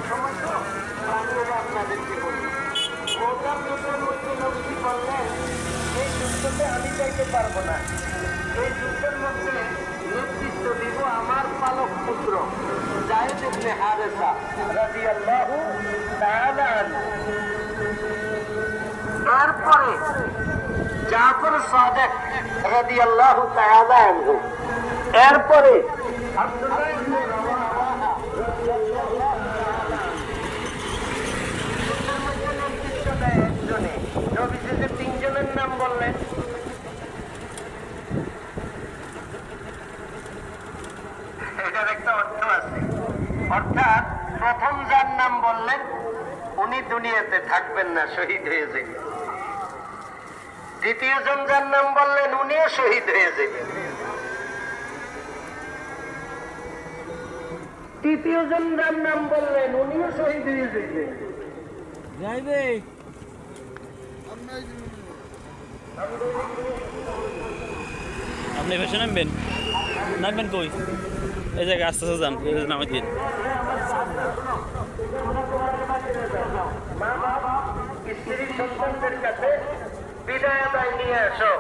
সময় তো আমি আপনাদেরকে বলি প্রথম যুদ্ধের মধ্যে নবীজি বললেন এই যুদ্ধতে আমি যাইতে পারবো না, এই যুদ্ধের মধ্যে নেতৃত্ব দিব আমার পালক পুত্র যায়েদ ইবনে হারেসা রাদিয়াল্লাহু তাআলা আনহু। এরপরে জাফর সাদেক রাদিয়াল্লাহু তাআলা আনহু, এরপরে আব্দুল্লাহ ইবনে রাওয়াহা রাদিয়াল্লাহু তাআলা। যুদ্ধের মধ্যে নেতৃত্ব দেয় একজনে, নবীজি যে তিনজনের নাম বললেন এটার একটা অর্থ আছে। অর্থাৎ প্রথম যার নাম বললেন উনি দুনিয়াতে থাকবেন না, শহীদ হয়ে যাবেন। দ্বিতীয় জন যার নাম বললেন উনিও শহীদ হয়ে যাবেন। তৃতীয় জন যার নাম বললেন উনিও শহীদ হয়ে যাবেন। আপনি ভেসে নামবেন, নামবেন কই? এই জায়গায় আস্তে আস্তে যান, নামে দিন। মা বাবা স্ত্রী সন্তানদের কাছে বিদায় আদায় নিয়ে আসো,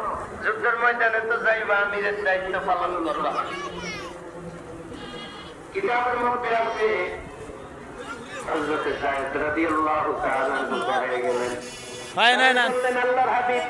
যুদ্ধের ময়দানে তো যাইবা, আমিরের দায়িত্ব পালন করবা। কিতাবের মধ্যে আছে হযরত যায়েদ রাদিয়াল্লাহু তাআলা আনহু হয়ে গেলেন। হয় না না আল্লাহর হাবিব